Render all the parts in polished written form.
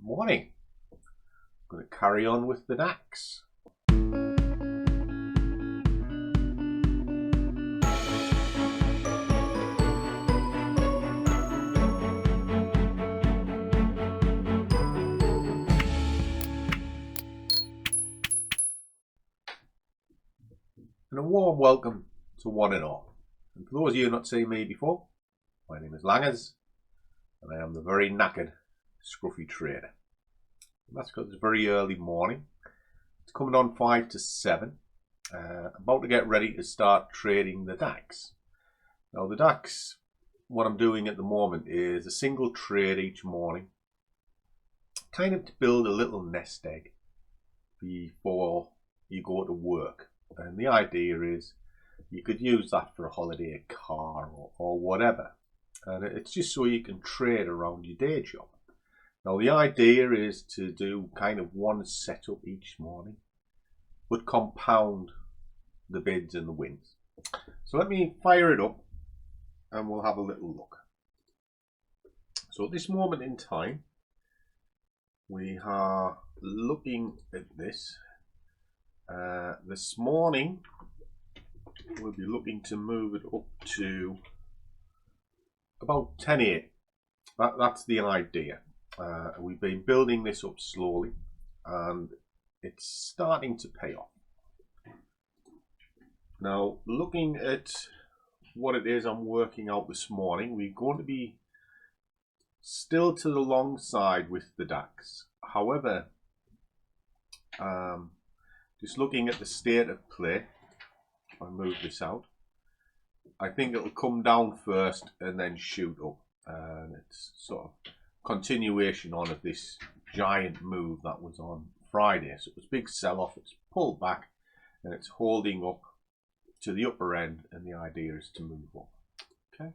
Morning. I'm going to carry on with the DAX. And a warm welcome to one and all. And for those of you who have not seen me before, my name is Langers, and I am the very knackered Scruffy trader. And that's because it's very early morning. It's coming on 5 to 7. About to get ready to start trading the DAX. Now the DAX, what I'm doing at the moment is a single trade each morning, kind of to build a little nest egg before you go to work. And the idea is you could use that for a holiday, a car, or whatever. And it's just so you can trade around your day job. Now the idea is to do kind of one setup each morning, but compound the bids and the wins. So let me fire it up and we'll have a little look. So at this moment in time, we are looking at this. This morning we'll be looking to move it up to about 10.8. That's the idea. We've been building this up slowly and it's starting to pay off. Now looking at what it is I'm working out this morning, we're going to be still to the long side with the DAX. However, just looking at the state of play, if I move this out, I think it'll come down first and then shoot up. And it's sort of continuation on of this giant move that was on Friday. So it was a big sell-off, it's pulled back and it's holding up to the upper end, and the idea is to move up. Okay.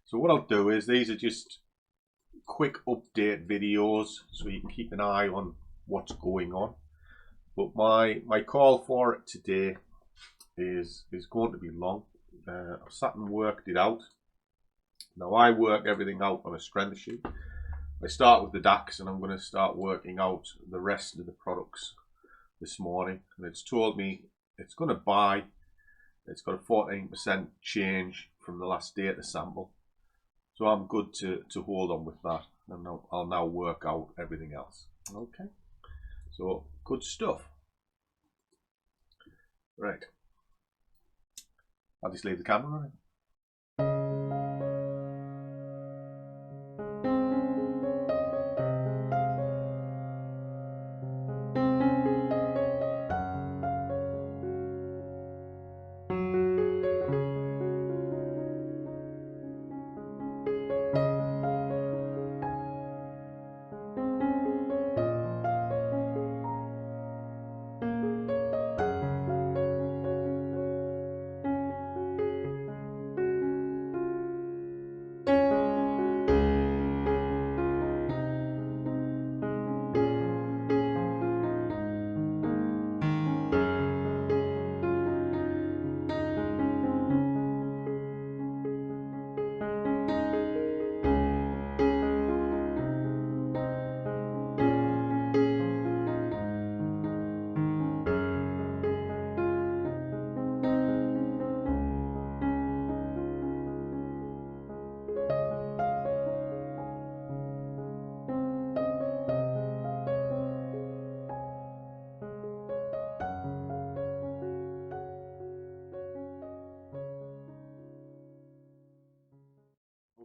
So what I'll do is, these are just quick update videos so you can keep an eye on what's going on. But my call for it today is going to be long. I've sat and worked it out. Now I work everything out on a strength sheet. I start with the DAX and I'm going to start working out the rest of the products this morning. And it's told me it's going to buy. It's got a 14% change from the last data sample. So I'm good to hold on with that. And I'll now work out everything else. Okay. So good stuff. Right. I'll just leave the camera running.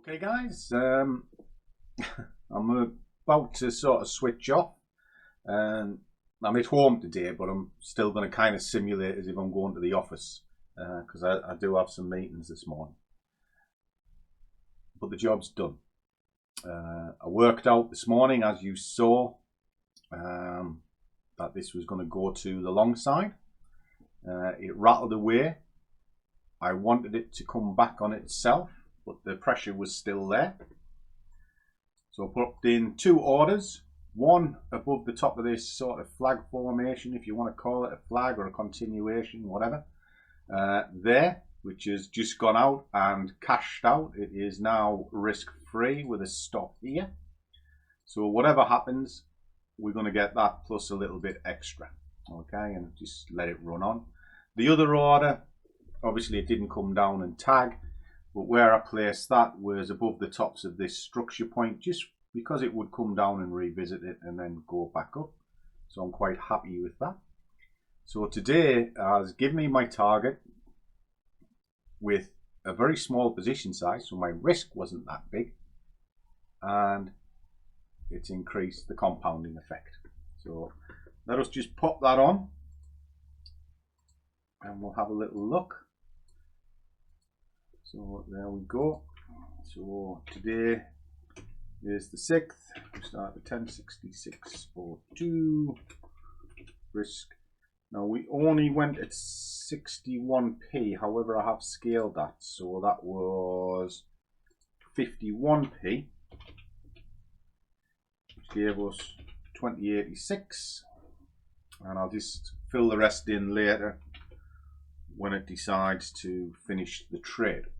Okay guys, I'm about to sort of switch off, and I'm at home today, but I'm still going to kind of simulate as if I'm going to the office, because I do have some meetings this morning. But the job's done. I worked out this morning, as you saw, that this was going to go to the long side. It rattled away. I wanted it to come back on itself, but the pressure was still there. So I put in 2 orders, one above the top of this sort of flag formation, if you want to call it a flag or a continuation, whatever, there, which has just gone out and cashed out. It is now risk free with a stop here. So whatever happens, we're going to get that plus a little bit extra. Okay, and just let it run on. The other order, obviously it didn't come down and tag, but where I placed that was above the tops of this structure point, just because it would come down and revisit it and then go back up. So I'm quite happy with that. So today has given me my target with a very small position size, so my risk wasn't that big, and it's increased the compounding effect. So let us just pop that on and we'll have a little look. So there we go. So today is the 6th. We start at 1066.02. Risk. Now we only went at 61p, however I have scaled that, so that was 51p, which gave us 2086, and I'll just fill the rest in later when it decides to finish the trade.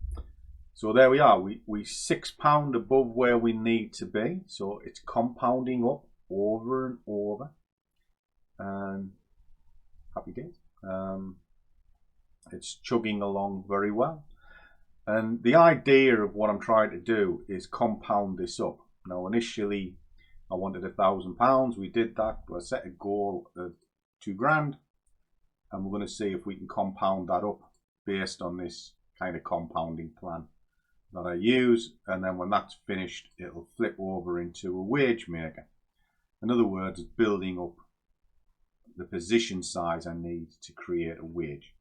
So there we are, we £6 above where we need to be, so it's compounding up over and over, and happy days. It's chugging along very well, and the idea of what I'm trying to do is compound this up. Now initially I wanted £1,000, we did that, but I set a goal of £2 grand, and we're going to see if we can compound that up based on this kind of compounding plan that I use, and then when that's finished it'll flip over into a wage maker. In other words, it's building up the position size I need to create a wage,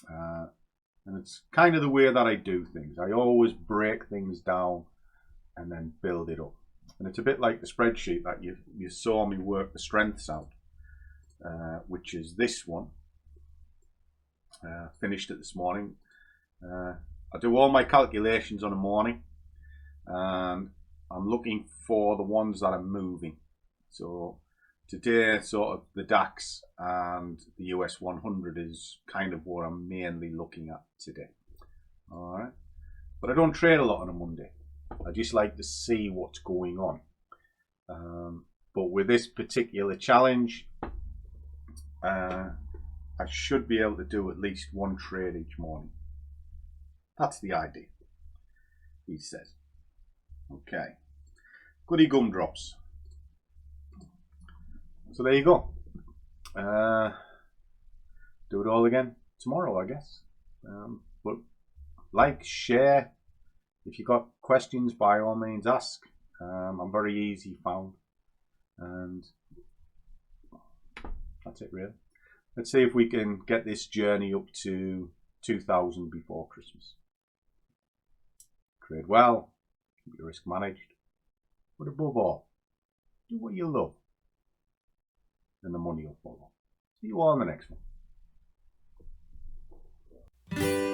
and it's kind of the way that I do things. I always break things down and then build it up, and it's a bit like the spreadsheet that you saw me work the strengths out, which is this one. Finished it this morning. I do all my calculations on a morning, and I'm looking for the ones that are moving. So today, sort of the DAX and the US 100 is kind of what I'm mainly looking at today. All right, but I don't trade a lot on a Monday. I just like to see what's going on. But with this particular challenge, I should be able to do at least one trade each morning. That's the idea, he says. Okay, goody gumdrops. So there you go. Do it all again tomorrow, I guess. But like, share. If you've got questions, by all means ask. I'm very easy found. And that's it really. Let's see if we can get this journey up to 2,000 before Christmas. Trade well, keep your risk managed, but above all, do what you love, and the money will follow. See you all in the next one.